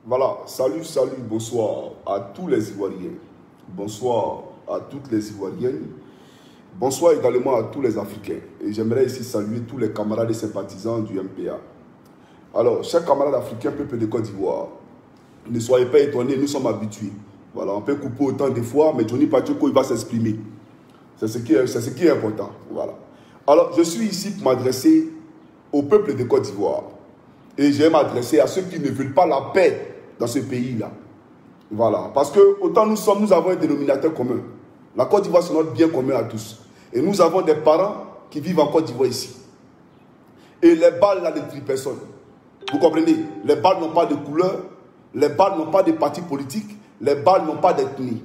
Voilà, salut, bonsoir à tous les Ivoiriens. Bonsoir à toutes les Ivoiriennes. Bonsoir également à tous les Africains. Et j'aimerais ici saluer tous les camarades et sympathisants du MPA. Alors, chers camarades africains, peuple de Côte d'Ivoire, ne soyez pas étonnés, nous sommes habitués. Voilà, on peut couper autant de fois, mais Johnny Pacheco, il va s'exprimer. C'est ce qui est important. Voilà. Alors, je suis ici pour m'adresser au peuple de Côte d'Ivoire. Et je vais m'adresser à ceux qui ne veulent pas la paix dans ce pays-là. Voilà. Parce que autant nous avons un dénominateur commun. La Côte d'Ivoire, c'est notre bien commun à tous. Et nous avons des parents qui vivent en Côte d'Ivoire ici. Et les balles là ne trient personne. Vous comprenez? Les balles n'ont pas de couleur, les balles n'ont pas de parti politique, les balles n'ont pas d'ethnie.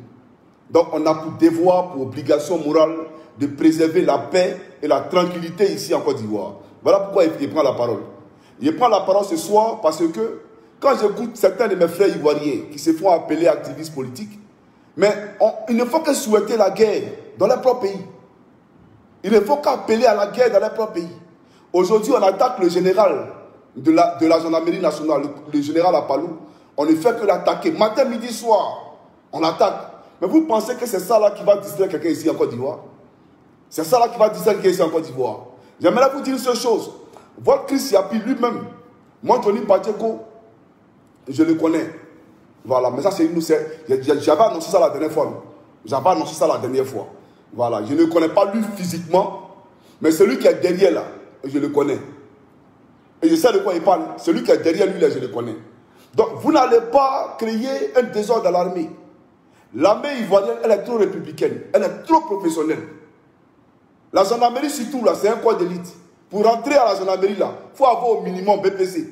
Donc on a pour devoir, pour obligation morale, de préserver la paix et la tranquillité ici en Côte d'Ivoire. Voilà pourquoi il prend la parole. Il prend la parole ce soir parce que quand j'écoute certains de mes frères ivoiriens qui se font appeler activistes politiques, mais il ne faut que souhaiter la guerre dans leur propre pays. Il ne faut qu'appeler à la guerre dans leur propre pays. Aujourd'hui, on attaque le général de la gendarmerie nationale, le général Apalou. On ne fait que l'attaquer. Matin, midi, soir, on l'attaque. Mais vous pensez que c'est ça là qui va distraire quelqu'un ici en Côte d'Ivoire? C'est ça là qui va distraire quelqu'un ici en Côte d'Ivoire. J'aimerais vous dire une seule chose. Votre Christ Yapi lui-même, moi, Johnny Pacheco, je le connais. Voilà, mais ça, c'est nous. J'avais annoncé ça la dernière fois. J'avais annoncé ça la dernière fois. Voilà, je ne connais pas lui physiquement, mais celui qui est derrière là, je le connais. Et je sais de quoi il parle. Celui qui est derrière lui là, je le connais. Donc, vous n'allez pas créer un désordre dans l'armée. L'armée ivoirienne, elle est trop républicaine. Elle est trop professionnelle. La gendarmerie, surtout, là, c'est un corps d'élite. Pour rentrer à la gendarmerie, là, il faut avoir au minimum BPC.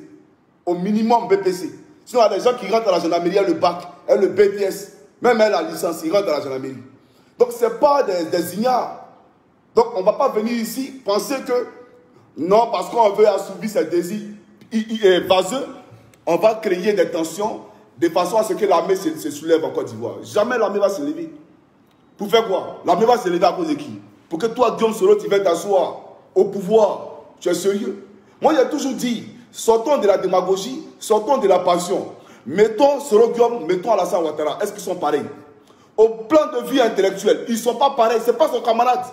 Au minimum BPC. Sinon, il y a des gens qui rentrent à la gendarmerie, elle le bac, elle le BTS. Même elle a la licence, ils rentrent à la gendarmerie. Donc, ce n'est pas des ignares. Donc, on ne va pas venir ici penser que, non, parce qu'on veut assouvir ses désirs vaseux, on va créer des tensions de façon à ce que l'armée se soulève en Côte d'Ivoire. Jamais l'armée va se lever. Pour faire quoi? L'armée va se lever à cause de qui? Pour que toi, Guillaume Soro, tu viennes t'asseoir au pouvoir. Tu es sérieux? Moi, j'ai toujours dit, sortons de la démagogie, sortons de la passion. Mettons Soro Guillaume, mettons Alassane Ouattara. Est-ce qu'ils sont pareils? Au plan de vie intellectuel, ils ne sont pas pareils. Ce n'est pas son camarade.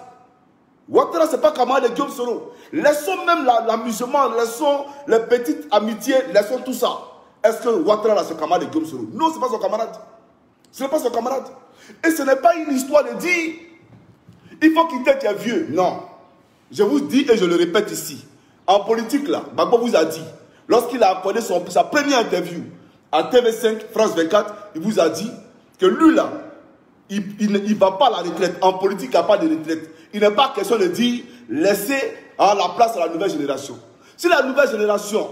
Ouattara, ce n'est pas camarade de Guillaume Soro. Laissons même l'amusement, laissons les petites amitiés, laissons tout ça. Est-ce que Ouattara, là, c'est le camarade de Guillaume Soro? Non, ce n'est pas son camarade. Ce n'est pas son camarade. Et ce n'est pas une histoire de dire, il faut quitter, tu es vieux. Non. Je vous dis et je le répète ici. En politique, là, Gbagbo vous a dit, lorsqu'il a accordé sa première interview à TV5, France 24, il vous a dit que lui, là, il ne va pas à la retraite. En politique, il n'y a pas de retraite. Il n'est pas question de dire, laissez la place à la nouvelle génération. Si la nouvelle génération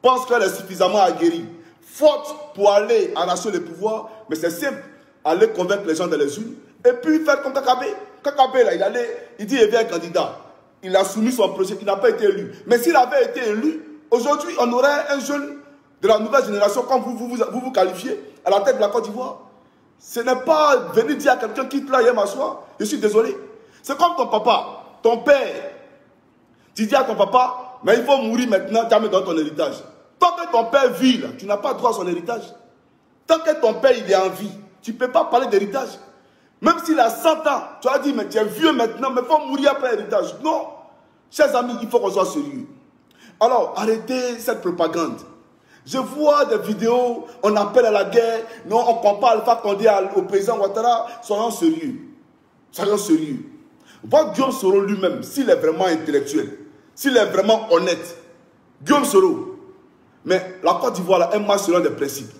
pense qu'elle est suffisamment aguerrie, forte pour aller arracher le pouvoir, mais c'est simple, aller convaincre les gens dans les urnes, et puis faire comme Kakabé. Kakabé, là, il dit, il est un candidat. Il a soumis son projet, il n'a pas été élu. Mais s'il avait été élu, aujourd'hui, on aurait un jeune de la nouvelle génération, comme vous qualifiez, à la tête de la Côte d'Ivoire. Ce n'est pas venir dire à quelqu'un qui quitte là hier m'asseoir. Je suis désolé. C'est comme ton papa, ton père. Tu dis à ton papa, mais il faut mourir maintenant, tu as mis dans ton héritage. Tant que ton père vit là, tu n'as pas droit à son héritage. Tant que ton père il est en vie, tu ne peux pas parler d'héritage. Même s'il a 100 ans, tu as dit, mais tu es vieux maintenant, mais il faut mourir après l'héritage. Non. Chers amis, il faut qu'on soit sérieux. Alors, arrêtez cette propagande. Je vois des vidéos, on appelle à la guerre, non, on compare Alpha Condé au président Ouattara. Soyons sérieux. Soyons sérieux. Votre Guillaume Soro lui-même, s'il est vraiment intellectuel, s'il est vraiment honnête, Guillaume Soro, mais la Côte d'Ivoire a un match selon des principes.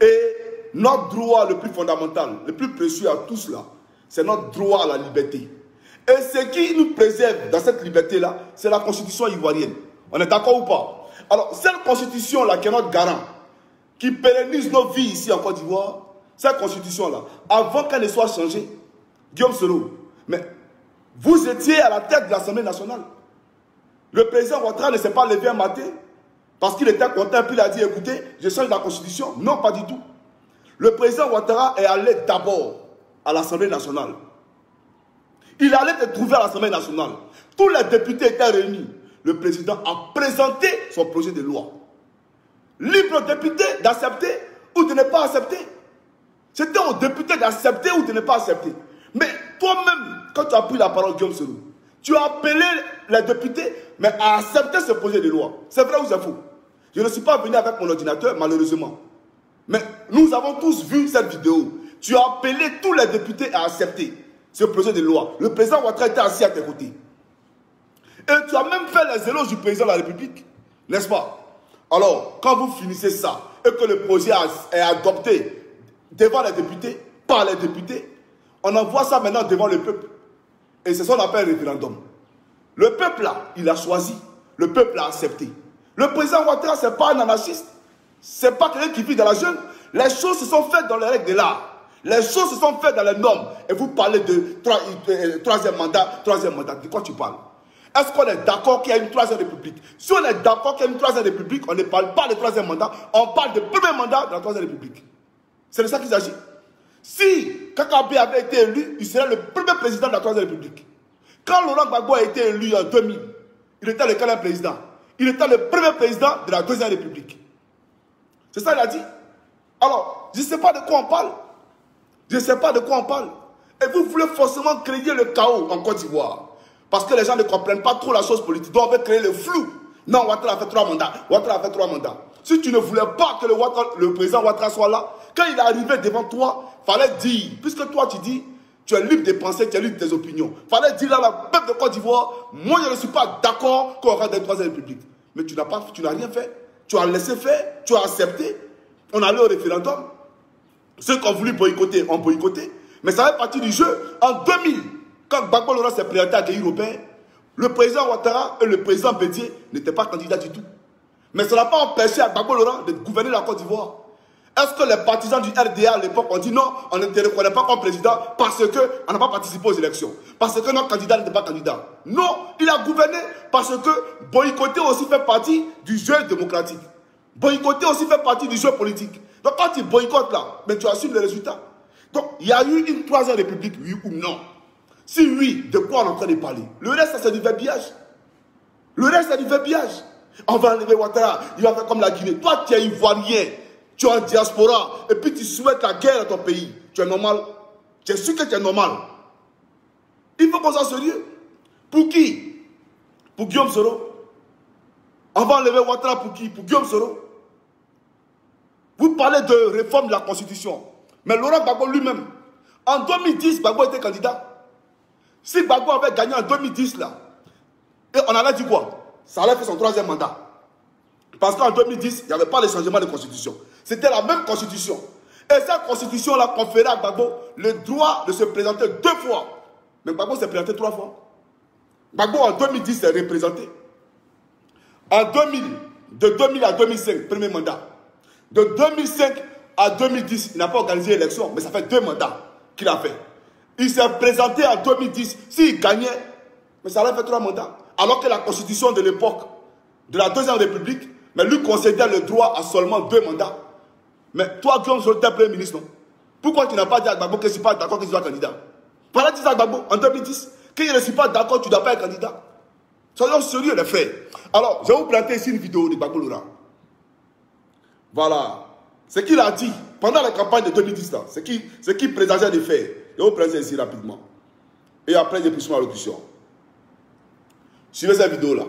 Et notre droit le plus fondamental, le plus précieux à tous là, c'est notre droit à la liberté. Et ce qui nous préserve dans cette liberté-là, c'est la constitution ivoirienne. On est d'accord ou pas? Alors, cette constitution-là qui est notre garant, qui pérennise nos vies ici en Côte d'Ivoire, cette constitution-là, avant qu'elle ne soit changée, Guillaume Soro, mais vous étiez à la tête de l'Assemblée nationale. Le président Ouattara ne s'est pas levé un matin parce qu'il était content, puis il a dit, écoutez, je change la constitution. Non, pas du tout. Le président Ouattara est allé d'abord à l'Assemblée nationale. Il allait te trouver à l'Assemblée nationale. Tous les députés étaient réunis. Le président a présenté son projet de loi. Libre libre aux députés d'accepter ou de ne pas accepter. C'était aux députés d'accepter ou de ne pas accepter. Mais toi-même, quand tu as pris la parole, Guillaume Soro, tu as appelé les députés mais à accepter ce projet de loi. C'est vrai ou c'est faux? Je ne suis pas venu avec mon ordinateur, malheureusement. Mais nous avons tous vu cette vidéo. Tu as appelé tous les députés à accepter ce projet de loi. Le président Ouattara était assis à tes côtés. Et tu as même fait les éloges du président de la République. N'est-ce pas? Alors, quand vous finissez ça et que le projet est adopté devant les députés, par les députés, on envoie ça maintenant devant le peuple. Et c'est ce qu'on appelle un référendum. Le peuple là, il a choisi. Le peuple a accepté. Le président Ouattara, ce n'est pas un anarchiste. Ce n'est pas quelqu'un qui vit dans la jungle. Les choses se sont faites dans les règles de l'art. Les choses se sont faites dans les normes. Et vous parlez de troisième mandat. De quoi tu parles? Est-ce qu'on est d'accord qu'il y a une troisième république? Si on est d'accord qu'il y a une troisième république, on ne parle pas de troisième mandat, on parle de premier mandat de la troisième république. C'est de ça qu'il s'agit. Si Kakabe avait été élu, il serait le premier président de la troisième république. Quand Laurent Gbagbo a été élu en 2000, il était le quatrième président. Il était le premier président de la deuxième république. C'est ça qu'il a dit. Alors, je ne sais pas de quoi on parle. Je ne sais pas de quoi on parle. Et vous voulez forcément créer le chaos en Côte d'Ivoire. Parce que les gens ne comprennent pas trop la chose politique. Donc on veut créer le flou. Non, Ouattara a fait 3 mandats. Ouattara a fait 3 mandats. Si tu ne voulais pas que le président Ouattara soit là, quand il est arrivé devant toi, il fallait dire, puisque toi tu dis, tu es libre de penser, tu es libre de tes opinions. Il fallait dire à la peuple de Côte d'Ivoire, moi je ne suis pas d'accord qu'on aura des troisième république. Mais tu n'as rien fait. Tu as laissé faire, tu as accepté. On allait au référendum. Ceux qui ont voulu boycotter ont boycotté. Mais ça fait partie du jeu. En 2000, quand Gbagbo Laurent s'est présenté à Guy Robert, le président Ouattara et le président Bédié n'étaient pas candidats du tout. Mais ça n'a pas empêché à Gbagbo Laurent de gouverner la Côte d'Ivoire. Est-ce que les partisans du RDA à l'époque ont dit non, on ne te reconnaît pas comme président parce qu'on n'a pas participé aux élections, parce que notre candidat n'était pas candidat? Non, il a gouverné parce que boycotter aussi fait partie du jeu démocratique. Boycotter aussi fait partie du jeu politique. Donc quand tu boycottes là, mais tu assumes les résultats. Donc il y a eu une troisième république, oui ou non? Si oui, de quoi on est en train de parler? Le reste, c'est du verbiage. Le reste, c'est du verbiage. On va enlever Ouattara, il va faire comme la Guinée. Toi, tu es ivoirien, tu es en diaspora, et puis tu souhaites la guerre dans ton pays. Tu es normal. Tu es sûr que tu es normal. Il faut qu'on soit sérieux. Pour qui? Pour Guillaume Soro. On va enlever Ouattara pour qui? Pour Guillaume Soro. Vous parlez de réforme de la Constitution. Mais Laurent Gbagbo lui-même, en 2010, Gbagbo était candidat. Si Gbagbo avait gagné en 2010, là, et on allait dire quoi? Ça allait faire son troisième mandat. Parce qu'en 2010, il n'y avait pas de changement de constitution. C'était la même constitution. Et cette constitution-là conférait à Gbagbo le droit de se présenter 2 fois. Mais Gbagbo s'est présenté 3 fois. Gbagbo en 2010 s'est représenté. En 2000, de 2000 à 2005, premier mandat. De 2005 à 2010, il n'a pas organisé l'élection, mais ça fait 2 mandats qu'il a fait. Il s'est présenté en 2010. S'il gagnait, mais ça allait faire 3 mandats. Alors que la constitution de l'époque, de la deuxième république, mais lui concédait le droit à seulement 2 mandats. Mais toi, Guillaume Soro, tu es premier ministre, non? Pourquoi tu n'as pas dit à Gbagbo que je ne suis pas d'accord que tu sois candidat? Voilà, dis à Gbagbo en 2010. Que je ne suis pas d'accord, tu ne dois pas être candidat. Soyons sérieux, les frères. Alors, je vais vous planter ici une vidéo de Gbagbo Laurent. Voilà. Ce qu'il a dit pendant la campagne de 2010, ce qu'il présageait de faire. Je vais vous présenter ici rapidement. Et après, je poursuis ma locution. Suivez cette vidéo-là.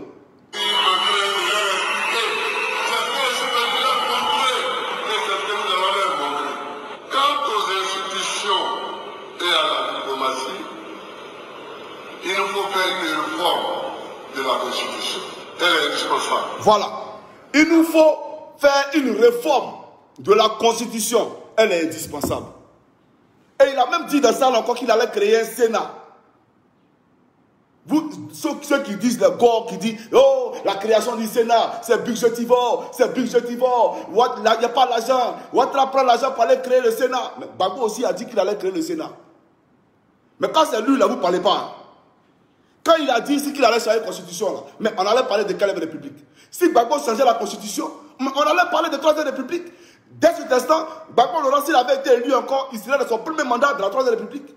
Quant aux institutions et à la diplomatie, il nous faut faire une réforme de la Constitution. Elle est indispensable. Voilà. Il nous faut faire une réforme de la Constitution. Elle est indispensable. Et il a même dit dans ça encore qu'il allait créer un Sénat. Vous, ceux qui disent le gore, qui disent oh, la création du Sénat, c'est budgétivore, c'est budgétivore, il n'y a pas l'argent, Ouattara prend l'argent pour aller créer le Sénat. Mais Gbagbo aussi a dit qu'il allait créer le Sénat. Mais quand c'est lui, là, vous ne parlez pas. Quand il a dit qu'il allait changer la Constitution, là, mais on allait parler de quelle république? Si Gbagbo changeait la Constitution, on allait parler de troisième république. Dès cet instant, Gbagbo Laurent, s'il avait été élu encore, il serait dans son premier mandat de la troisième république.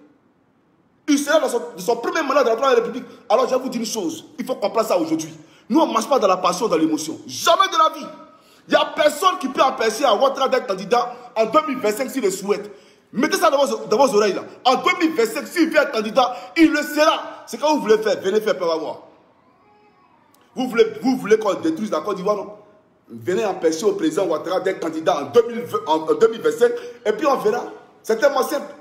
Il serait dans son premier mandat de la troisième république. Alors je vais vous dire une chose, il faut comprendre ça aujourd'hui. Nous on ne marche pas dans la passion, dans l'émotion. Jamais de la vie. Il n'y a personne qui peut empêcher à Ouattara d'être candidat en 2025 s'il le souhaite. Mettez ça dans vos oreilles là. En 2025, s'il veut être candidat, il le sera. C'est quand vous voulez faire, venez faire peur à voir. Vous voulez qu'on détruise la Côte d'Ivoire, non? Venez empêcher au président Ouattara d'être candidat en 2025 et puis on verra. C'est tellement simple.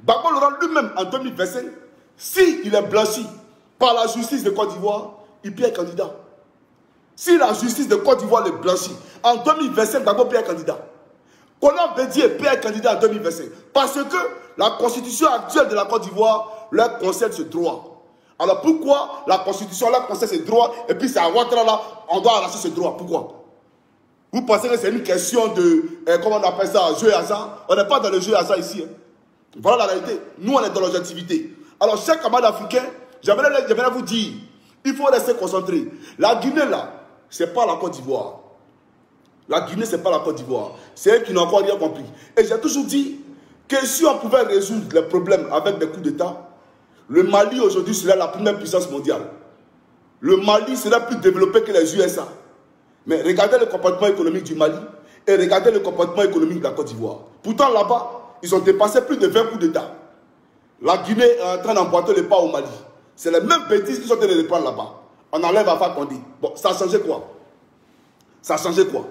Gbagbo Laurent lui-même en 2025, s'il est blanchi par la justice de Côte d'Ivoire, il peut être candidat. Si la justice de Côte d'Ivoire le blanchit, en 2025, Gbagbo peut être candidat. Konan Bédié peut être candidat en 2025. Parce que la constitution actuelle de la Côte d'Ivoire leur concède ce droit. Alors pourquoi la constitution leur concède ce droit et puis c'est à Ouattara là, on doit arracher ce droit? Pourquoi? Vous pensez que c'est une question de, comment on appelle ça, jeu et hasard? On n'est pas dans le jeu et hasard ici. Hein. Voilà la réalité. Nous, on est dans l'objectivité. Alors, chers camarades africains, j'aimerais vous dire, il faut rester concentré. La Guinée, là, ce n'est pas la Côte d'Ivoire. La Guinée, ce n'est pas la Côte d'Ivoire. C'est eux qui n'ont encore rien compris. Et j'ai toujours dit que si on pouvait résoudre les problèmes avec des coups d'État, le Mali, aujourd'hui, serait la première puissance mondiale. Le Mali serait plus développé que les USA. Mais regardez le comportement économique du Mali et regardez le comportement économique de la Côte d'Ivoire. Pourtant, là-bas, ils ont dépassé plus de 20 coups d'État. La Guinée est en train d'emboîter le pas au Mali. C'est les mêmes bêtises qu'ils sont en train de reprendre là-bas. On enlève Alpha Condé. Bon, ça a changé quoi? Ça a changé quoi?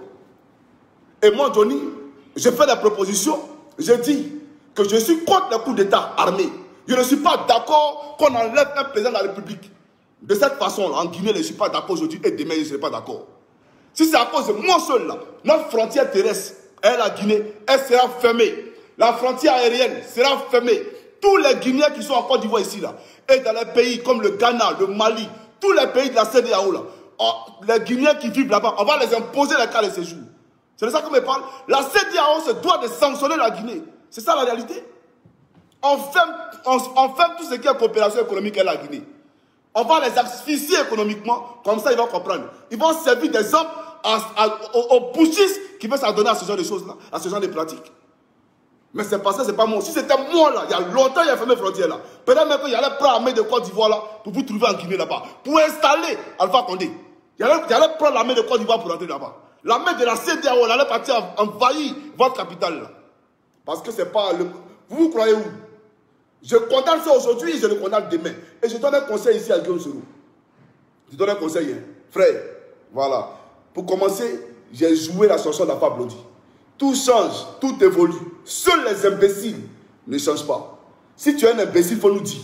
Et moi, Johnny, j'ai fait des propositions. J'ai dit que je suis contre les coups d'État armés. Je ne suis pas d'accord qu'on enlève un président de la République. De cette façon-là, en Guinée, je ne suis pas d'accord aujourd'hui et demain, je ne serai pas d'accord. Si c'est à cause de moi seul, là, notre frontière terrestre, la Guinée, elle sera fermée. La frontière aérienne sera fermée. Tous les Guinéens qui sont en Côte d'Ivoire ici, là, et dans les pays comme le Ghana, le Mali, tous les pays de la CEDEAO, là, les Guinéens qui vivent là-bas, on va les imposer les cas de séjour. C'est de ça qu'on me parle. La CEDEAO se doit de sanctionner la Guinée. C'est ça la réalité. On ferme tout ce qui est coopération économique avec la Guinée. On va les asphyxier économiquement, comme ça ils vont comprendre. Ils vont servir d'exemple aux pushistes qui veulent s'adonner à ce genre de choses-là, à ce genre de pratiques. Mais c'est pas ça, c'est pas moi. Si c'était moi là, il y a longtemps, il y a fermé les frontières là. Peut-être même qu'il y allait prendre l'armée de Côte d'Ivoire là, pour vous trouver en Guinée là-bas, pour installer Alpha Condé. Il y allait prendre l'armée de Côte d'Ivoire pour rentrer là-bas. L'armée de la CEDEAO, elle allait partir envahir votre capitale là. Parce que c'est pas le... Vous croyez où? Je condamne ça aujourd'hui et je le condamne demain. Et je donne un conseil ici à Guillaume Soro. Je donne un conseil, hein. Frère, voilà. Pour commencer, j'ai joué la chanson d'Alpha Blondy. Tout change, tout évolue. Seuls les imbéciles ne changent pas. Si tu es un imbécile, il faut nous dire.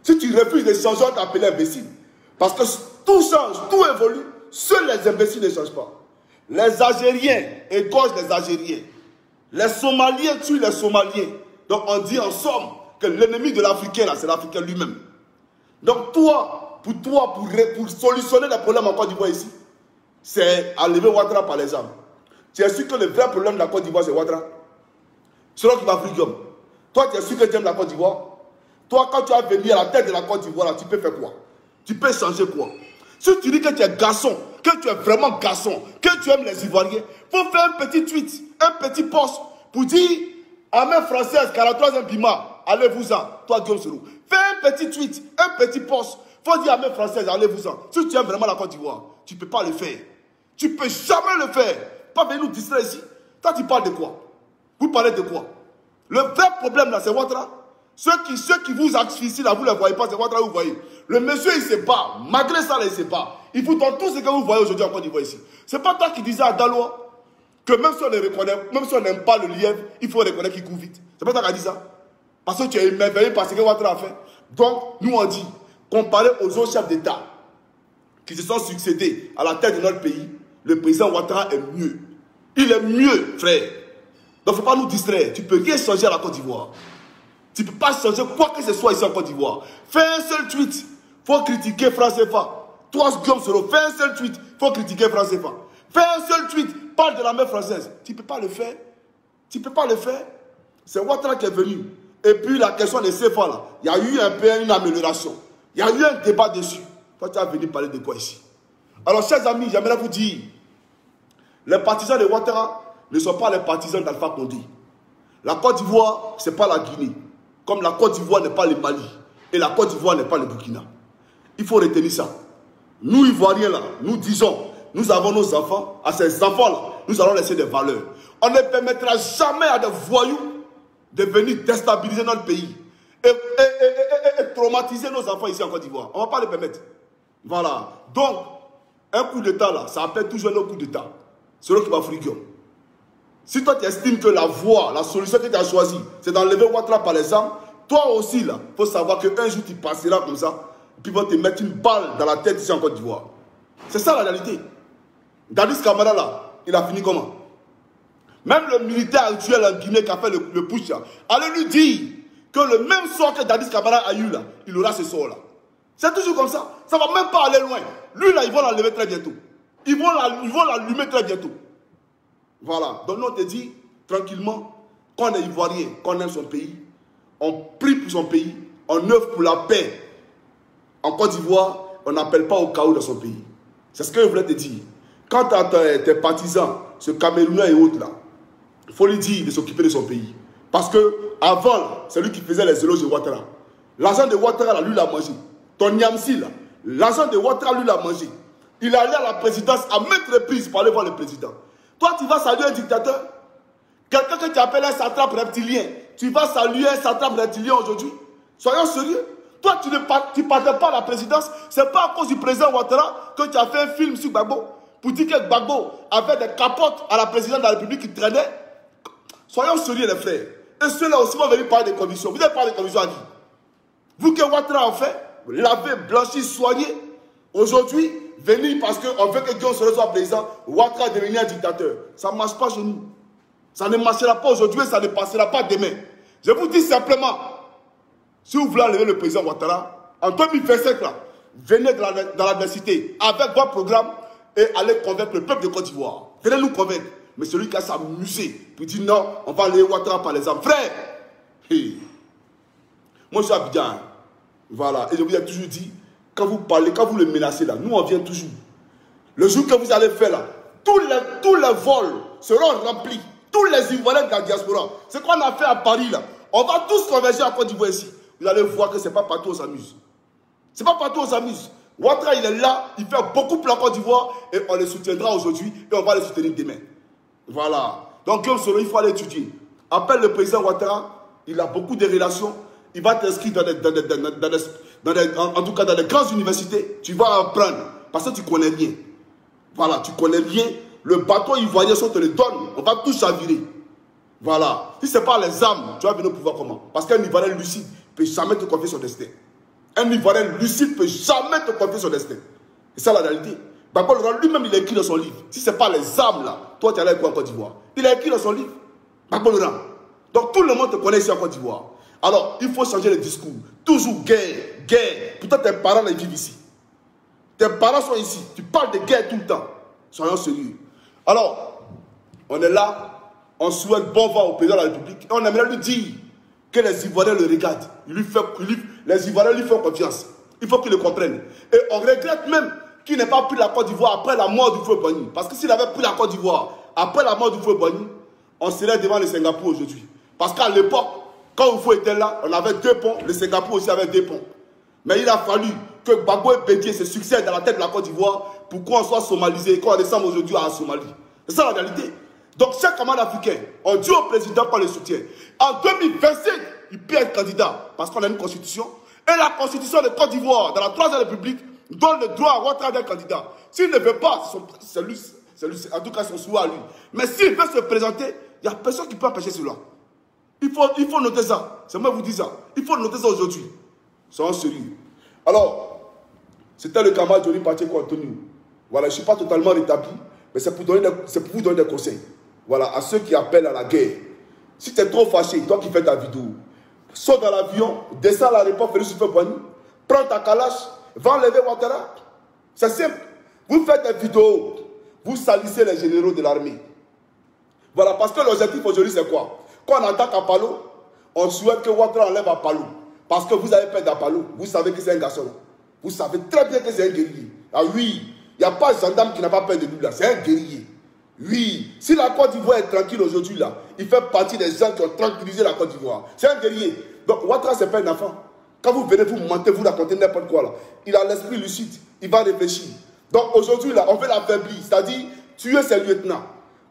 Si tu refuses de changer, on t'appelle imbécile. Parce que tout change, tout évolue. Seuls les imbéciles ne changent pas. Les Algériens égorgent les Algériens. Les Somaliens tuent les Somaliens. Donc on dit en somme que l'ennemi de l'Africain, c'est l'Africain lui-même. Donc pour solutionner les problèmes en Côte d'Ivoire ici, c'est enlever Ouattara par les armes. Tu es sûr que le vrai problème de la Côte d'Ivoire, c'est Ouattara? Selon qui va Guillaume. Toi, tu es sûr que tu aimes la Côte d'Ivoire? Toi, quand tu vas venir à la tête de la Côte d'Ivoire, tu peux faire quoi? Tu peux changer quoi? Si tu dis que tu es garçon, que tu es vraiment garçon, que tu aimes les Ivoiriens, il faut faire un petit tweet, un petit post pour dire armée française, 43e Bima, allez-vous-en, toi Guillaume Soro. Fais un petit tweet, un petit post. Il faut dire armée française, allez-vous-en. Si tu aimes vraiment la Côte d'Ivoire, tu ne peux pas le faire. Tu ne peux jamais le faire. Pas venir nous distraire ici. Toi, tu parles de quoi? Vous parlez de quoi? Le vrai problème là, c'est Ouattara. Ceux qui vous asphyxient là, vous ne les voyez pas, c'est Ouattara, vous voyez. Le monsieur, il ne sait pas. Malgré ça, là, il ne sait pas. Il vous donne tout ce que vous voyez aujourd'hui en Côte d'Ivoire ici. Ce n'est pas toi qui disais à Daloa que même si on le reconnaît, même si on n'aime pas le lièvre, il faut reconnaître qu'il court vite. C'est pas toi qui as dit ça. Parce que tu es émerveillé par ce que Ouattara a fait. Donc, nous on dit, comparé aux autres chefs d'État qui se sont succédés à la tête de notre pays, le président Ouattara est mieux. Il est mieux, frère. Donc, il ne faut pas nous distraire. Tu ne peux rien changer à la Côte d'Ivoire. Tu ne peux pas changer quoi que ce soit ici en Côte d'Ivoire. Fais un seul tweet. Il faut critiquer France CFA. Toi, Guillaume Soro, fais un seul tweet. Il faut critiquer France CFA. Fais un seul tweet. Parle de l'armée française. Tu ne peux pas le faire. Tu ne peux pas le faire. C'est Ouattara qui est venu. Et puis, la question des CFA, là, il y a eu un peu une amélioration. Il y a eu un débat dessus. Toi, tu as venu parler de quoi ici? Alors, chers amis, j'aimerais vous dire, les partisans de Ouattara ne sont pas les partisans d'Alpha Condé. La Côte d'Ivoire, ce n'est pas la Guinée. Comme la Côte d'Ivoire n'est pas le Mali. Et la Côte d'Ivoire n'est pas le Burkina. Il faut retenir ça. Nous, Ivoiriens, là, nous disons, nous avons nos enfants. À ces enfants-là, nous allons laisser des valeurs. On ne permettra jamais à des voyous de venir déstabiliser notre pays et traumatiser nos enfants ici en Côte d'Ivoire. On ne va pas le permettre. Voilà. Donc, un coup d'État là, ça appelle toujours un coup d'État. C'est l'autre qui va friquer. Si toi tu estimes que la voie, la solution que tu as choisie, c'est d'enlever Ouattara par les armes, toi aussi là, il faut savoir qu'un jour tu passeras comme ça, et puis ils vont te mettre une balle dans la tête ici en Côte d'Ivoire. C'est ça la réalité. Dadis Camara là, il a fini comment? Même le militaire actuel en Guinée qui a fait le push là, allez lui dire que le même sort que Dadis Camara a eu là, il aura ce sort là. C'est toujours comme ça. Ça ne va même pas aller loin. Lui là, ils vont l'enlever très bientôt. Ils vont l'allumer très bientôt. Voilà. Donc nous on te dit tranquillement, quand on est ivoirien, quand on aime son pays, on prie pour son pays, on œuvre pour la paix. En Côte d'Ivoire, on n'appelle pas au chaos dans son pays. C'est ce que je voulais te dire. Quand tu as tes partisans, ce Camerounais et autres là, il faut lui dire de s'occuper de son pays. Parce que avant, c'est lui qui faisait les éloges de Ouattara. L'argent de Ouattara, là, lui l'a mangé. Ton Niamsi là, l'argent de Ouattara, lui l'a mangé. Il est allé à la présidence à maintes reprises pour aller voir le président. Toi, tu vas saluer un dictateur. Quelqu'un que tu appelles un satrape reptilien. Tu vas saluer un satrape reptilien aujourd'hui. Soyons sérieux. Toi, tu ne partais pas à la présidence. Ce n'est pas à cause du président Ouattara que tu as fait un film sur Gbagbo pour dire que Gbagbo avait des capotes à la présidente de la République qui traînaient. Soyons sérieux, les frères. Et ceux-là aussi vont venir parler des conditions. Vous n'avez pas des conditions à dire. Vous que Ouattara a fait, laver, blanchir, soigner. Aujourd'hui, venir parce qu'on veut que Guillaume Soro soit président, Ouattara devenir un dictateur. Ça ne marche pas chez nous. Ça ne marchera pas aujourd'hui et ça ne passera pas demain. Je vous dis simplement, si vous voulez enlever le président Ouattara, en 2025, là, venez dans l'adversité avec votre programme et allez convaincre le peuple de Côte d'Ivoire. Venez nous convaincre. Mais celui qui a s'amusé pour dire non, on va enlever Ouattara par les armes. Frère, hey. Moi je suis à Abidjan. Voilà. Et je vous ai toujours dit, quand vous parlez, quand vous le menacez là, nous on vient toujours. Le jour que vous allez faire là, tous les vols seront remplis. Tous les Ivoiriens de la diaspora. Ce qu'on a fait à Paris là, on va tous converger à Côte d'Ivoire ici. Vous allez voir que ce n'est pas partout où on s'amuse. Ce n'est pas partout où on s'amuse. Ouattara il est là, il fait beaucoup pour la Côte d'Ivoire et on les soutiendra aujourd'hui et on va les soutenir demain. Voilà. Donc Guillaume Soro, il faut aller étudier. Appelle le président Ouattara, il a beaucoup de relations. Il va t'inscrire en tout cas dans des grandes universités. Tu vas apprendre parce que tu connais bien. Voilà, tu connais bien. Le bateau ivoirien, si on te le donne, on va tout chavirer. Voilà. Si ce n'est pas les armes, tu vas venir au pouvoir comment? Parce qu'un Ivoirien lucide ne peut jamais te confier son destin. Un Ivoirien lucide ne peut jamais te confier son destin. C'est ça la réalité. Gbagbo lui-même, il a écrit dans son livre. Si ce n'est pas les armes là, toi tu allais quoi en Côte d'Ivoire? Il a écrit dans son livre. Gbagbo. Donc tout le monde te connaît ici en Côte d'Ivoire. Alors, il faut changer le discours. Toujours guerre, guerre. Pourtant, tes parents ils vivent ici. Tes parents sont ici. Tu parles de guerre tout le temps. Soyons sérieux. Alors, on est là. On souhaite bon vent au président de la République. Et on aimerait lui dire que les Ivoiriens le regardent. Les Ivoiriens lui font confiance. Il faut qu'ils le comprennent. Et on regrette même qu'il n'ait pas pris la Côte d'Ivoire après la mort du feu Boigny. Parce que s'il avait pris la Côte d'Ivoire après la mort du feu Boigny, on serait devant le Singapour aujourd'hui. Parce qu'à l'époque, quand Oufou était là, on avait 2 ponts. Le Singapour aussi avait 2 ponts. Mais il a fallu que Gbagbo et Bédié se succèdent dans la tête de la Côte d'Ivoire pour qu'on soit somalisé et qu'on descende aujourd'hui à la Somalie. C'est ça la réalité. Donc chaque camarade africain, on dit au président qu'on le soutient. En 2025, il peut être candidat parce qu'on a une constitution. Et la constitution de Côte d'Ivoire, dans la 3e République, donne le droit à Ouattara d'être candidat. S'il ne veut pas, c'est lui, en tout cas son souhait à lui. Mais s'il veut se présenter, il n'y a personne qui peut empêcher cela. Il faut noter ça. C'est moi qui vous dis ça. Il faut noter ça aujourd'hui. Soyons sérieux. Alors, c'était le camarade Johnny Pacheco Antonio. Voilà, je ne suis pas totalement rétabli, mais c'est pour vous donner des conseils. Voilà, à ceux qui appellent à la guerre. Si tu es trop fâché, toi qui fais ta vidéo, saute dans l'avion, descends à l'aéroport, fais-le sur Feu Boigny, prends ta calache, va enlever Ouattara. C'est simple. Vous faites des vidéos, vous salissez les généraux de l'armée. Voilà, parce que l'objectif aujourd'hui, c'est quoi? Quand on attaque à Palo, on souhaite que Ouattara enlève à Palo. Parce que vous avez peur à Palo. Vous savez que c'est un garçon. Vous savez très bien que c'est un guerrier. Ah oui, il n'y a pas un gendarme qui n'a pas peur de lui là. C'est un guerrier. Oui, si la Côte d'Ivoire est tranquille aujourd'hui là, il fait partie des gens qui ont tranquillisé la Côte d'Ivoire. C'est un guerrier. Donc Ouattara, c'est pas un enfant. Quand vous venez, vous mentez, vous racontez n'importe quoi là. Il a l'esprit lucide. Il va réfléchir. Donc aujourd'hui là, on veut l'affaiblir. C'est-à-dire tuer ses lieutenants.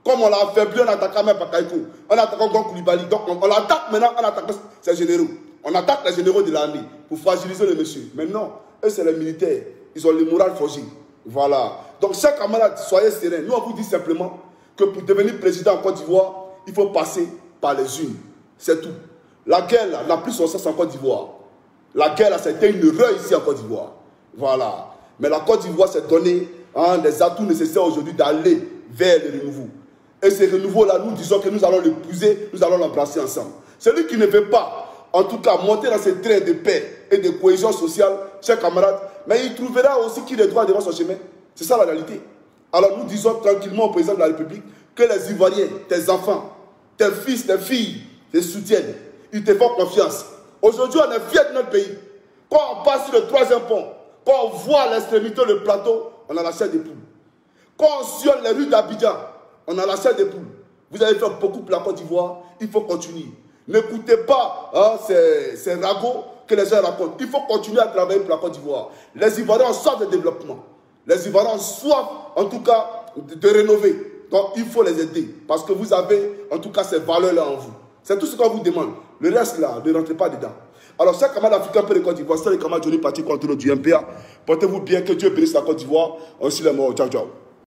Comme on l'a affaibli en attaquant même Bakayoko, en attaquant Gon Koulibaly. Donc on l'attaque maintenant en attaquant ses généraux. On attaque les généraux de l'armée pour fragiliser le monsieur. Maintenant, eux, c'est les militaires. Ils ont le moral forgé. Voilà. Donc, chers camarades, soyez sereins. Nous, on vous dit simplement que pour devenir président en Côte d'Ivoire, il faut passer par les urnes. C'est tout. La guerre n'a plus son sens en Côte d'Ivoire. La guerre, c'était une erreur ici en Côte d'Ivoire. Voilà. Mais la Côte d'Ivoire s'est donné les atouts nécessaires aujourd'hui d'aller vers le renouveau. Et ce renouveau-là, nous disons que nous allons l'épouser, nous allons l'embrasser ensemble. Celui qui ne veut pas, en tout cas, monter dans ces trains de paix et de cohésion sociale, chers camarades, mais il trouvera aussi qu'il est droit devant son chemin. C'est ça la réalité. Alors nous disons tranquillement au président de la République que les Ivoiriens, tes enfants, tes fils, tes filles, te soutiennent. Ils te font confiance. Aujourd'hui, on est fiers de notre pays. Quand on passe sur le 3e pont, quand on voit l'extrémité, le plateau, on a la chair des poules. Quand on sillonne les rues d'Abidjan, on a la chair des poules. Vous avez fait beaucoup pour la Côte d'Ivoire, il faut continuer. N'écoutez pas ces ragots que les gens racontent. Il faut continuer à travailler pour la Côte d'Ivoire. Les Ivoiriens ont soif de développement. Les Ivoiriens ont soif, en tout cas, de rénover. Donc, il faut les aider. Parce que vous avez, en tout cas, ces valeurs-là en vous. C'est tout ce qu'on vous demande. Le reste, là, ne rentrez pas dedans. Alors, chers camarades africains pour la Côte d'Ivoire, c'est les camarades Johnny Parti contre du MPA. Portez-vous bien, que Dieu bénisse la Côte d'Ivoire. On se les morts. Ciao, ciao.